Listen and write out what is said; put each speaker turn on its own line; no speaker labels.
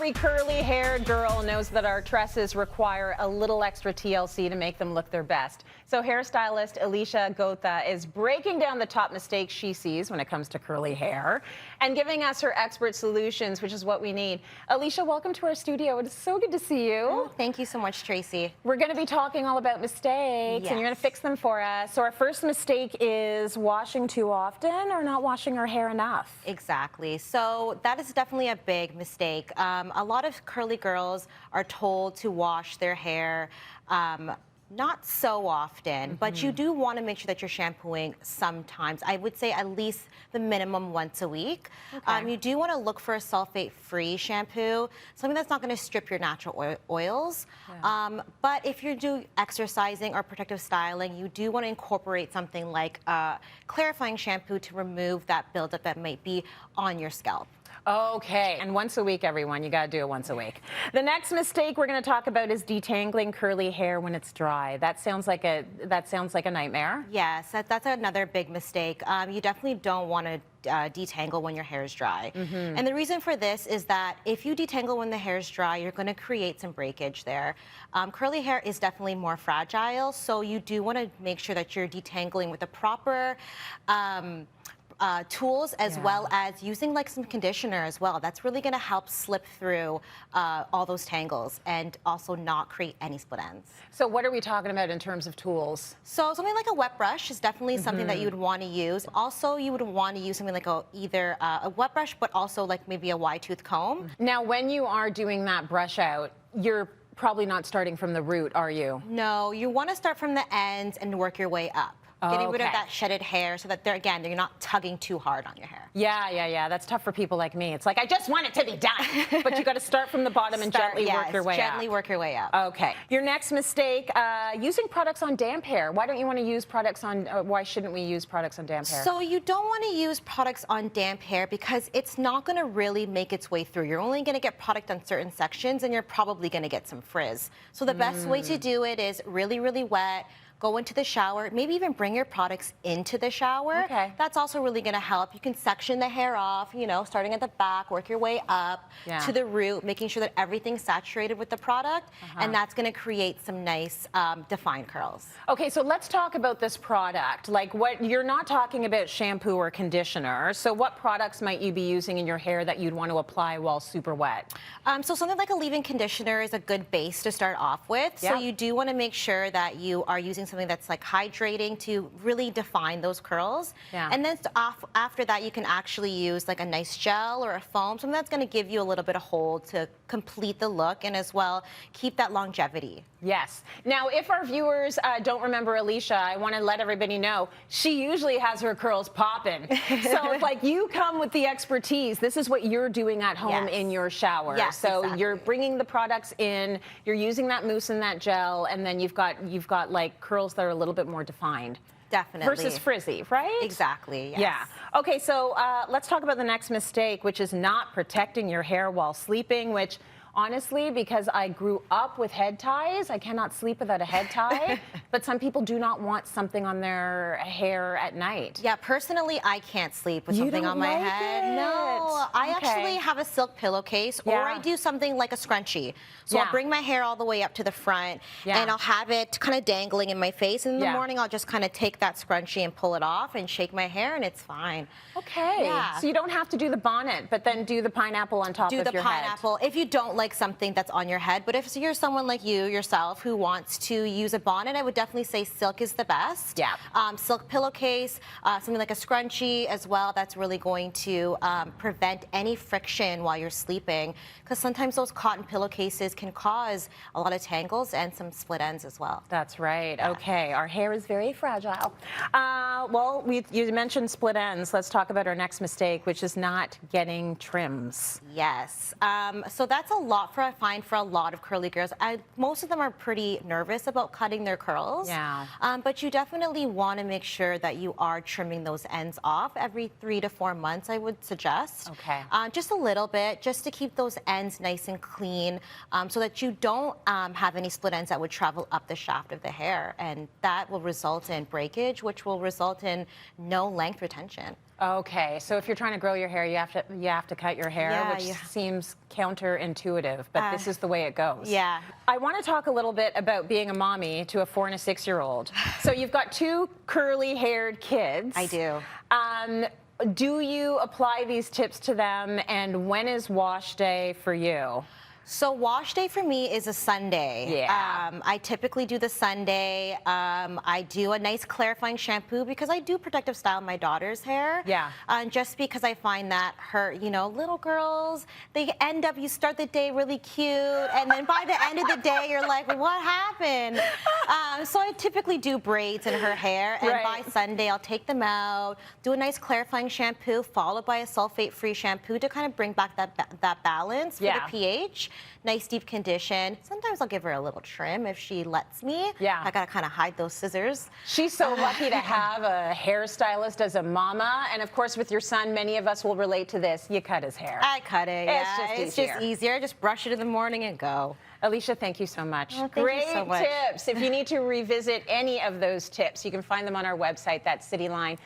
Every curly-haired girl knows that our tresses require a little extra TLC to make them look their best. So hairstylist Elisha Gotha is breaking down the top mistakes she sees when it comes to curly hair and giving us her expert solutions, which is what we need. Elisha, welcome to our studio. It is so good to see you.
Oh, thank you so much, Tracy.
We're going to be talking all about mistakes, and you're going to fix them for us. So our first mistake is washing too often or not washing our hair enough.
Exactly. So that is definitely a big mistake. A lot of curly girls are told to wash their hair not so often, but you do want to make sure that you're shampooing sometimes. I would say at least the minimum once a week.
Okay.
You do want to look for a sulfate-free shampoo, something that's not going to strip your natural oils.
Yeah.
But if you're doing exercising or protective styling, you do want to incorporate something like a clarifying shampoo to remove that buildup that might be on your scalp.
Okay, and once a week, everyone. You got to do it once a week. The next mistake we're going to talk about is detangling curly hair when it's dry. That sounds like a nightmare.
Yes, that's another big mistake. You definitely don't want to detangle when your hair is dry. And the reason for this is that if you detangle when the hair is dry, you're going to create some breakage there. Curly hair is definitely more fragile, so you do want to make sure that you're detangling with the proper tools, as well as using like some conditioner as well. That's really going to help slip through all those tangles and also not create any split ends.
So what are we talking about in terms of tools?
So something like a wet brush is definitely something that you would want to use. Also, you would want to use something like either a wet brush, but also like maybe a wide tooth comb.
Now, when you are doing that brush out, you're probably not starting from the root, are you?
No, you want to start from the ends and work your way up. Getting rid of that shedded hair so that you're not tugging too hard on your hair.
Yeah. That's tough for people like me. It's like, I just want it to be done. But you got to start from the bottom and gently work your way up.
Gently work your way up.
Okay. Your next mistake, using products on damp hair. Why don't you want to use products on, why shouldn't we use products on damp hair?
So you don't want to use products on damp hair because it's not going to really make its way through. You're only going to get product on certain sections and you're probably going to get some frizz. So the best way to do it is really, really wet. Go into the shower, maybe even bring your products into the shower.
Okay.
That's also really going to help. You can section the hair off, starting at the back, work your way up to the root, making sure that everything's saturated with the product, and that's going to create some nice defined curls.
Okay, so let's talk about this product. Like, what you're not talking about shampoo or conditioner. So what products might you be using in your hair that you'd want to apply while super wet?
So something like a leave-in conditioner is a good base to start off with. So you do want to make sure that you are using something that's like hydrating to really define those curls. And then after that, you can actually use like a nice gel or a foam, something that's going to give you a little bit of hold to complete the look and as well keep that longevity.
Yes. Now, if our viewers don't remember Elisha, I want to let everybody know she usually has her curls popping. So like you come with the expertise. This is what you're doing at home in your shower.
Yes,
so
exactly.
You're bringing the products in, you're using that mousse and that gel, and then you've got like curls that are a little bit more defined.
Definitely.
Versus frizzy, right?
Exactly, yes.
Yeah. Okay, so let's talk about the next mistake, which is not protecting your hair while sleeping, which honestly, because I grew up with head ties, I cannot sleep without a head tie, but some people do not want something on their hair at night.
Yeah, personally, I can't sleep with something on my head. No, I actually have a silk pillowcase, or I do something like a scrunchie. So I'll bring my hair all the way up to the front, and I'll have it kind of dangling in my face, and in the morning, I'll just kind of take that scrunchie and pull it off and shake my hair, and it's fine.
Okay.
Yeah.
So you don't have to do the bonnet, but then do the pineapple on top of your head.
Do the pineapple if you don't like something that's on your head. But if you're someone like yourself who wants to use a bonnet, I would definitely say silk is the best.
Yeah.
Silk pillowcase, something like a scrunchie as well. That's really going to prevent any friction while you're sleeping, because sometimes those cotton pillowcases can cause a lot of tangles and some split ends as well.
That's right. Yeah. Okay. Our hair is very fragile. Well, you mentioned split ends. Let's talk about our next mistake, which is not getting trims.
Yes. So that's a lot I find for a lot of curly girls. Most of them are pretty nervous about cutting their curls.
Yeah.
But you definitely want to make sure that you are trimming those ends off every 3 to 4 months, I would suggest.
Okay.
Just a little bit, just to keep those ends nice and clean, so that you don't have any split ends that would travel up the shaft of the hair. And that will result in breakage, which will result in no length retention.
Okay, so if you're trying to grow your hair, you have to cut your hair,
Yeah,
which seems counterintuitive, but this is the way it goes.
Yeah.
I want to talk a little bit about being a mommy to a 4- and a 6-year-old. So you've got 2 curly-haired kids.
I do.
Do you apply these tips to them, and when is wash day for you?
So wash day for me is a Sunday.
Yeah.
I typically do the Sunday. I do a nice clarifying shampoo because I do protective style my daughter's hair.
Yeah.
Just because I find that little girls, they end up, you start the day really cute, and then by the end of the day, you're like, what happened? So I typically do braids in her hair, and by Sunday, I'll take them out, do a nice clarifying shampoo, followed by a sulfate-free shampoo to kind of bring back that balance for the pH. Nice deep condition. Sometimes I'll give her a little trim if she lets me.
Yeah.
I gotta kind of hide those scissors.
She's so lucky to have a hairstylist as a mama, and of course with your son, many of us will relate to this. You cut his hair.
I cut it,
It's
just easier. Just brush it in the morning and go.
Elisha, thank you so much.
Oh,
Great
you so much.
tips. If you need to revisit any of those tips, you can find them on our website. That's cityline.ca.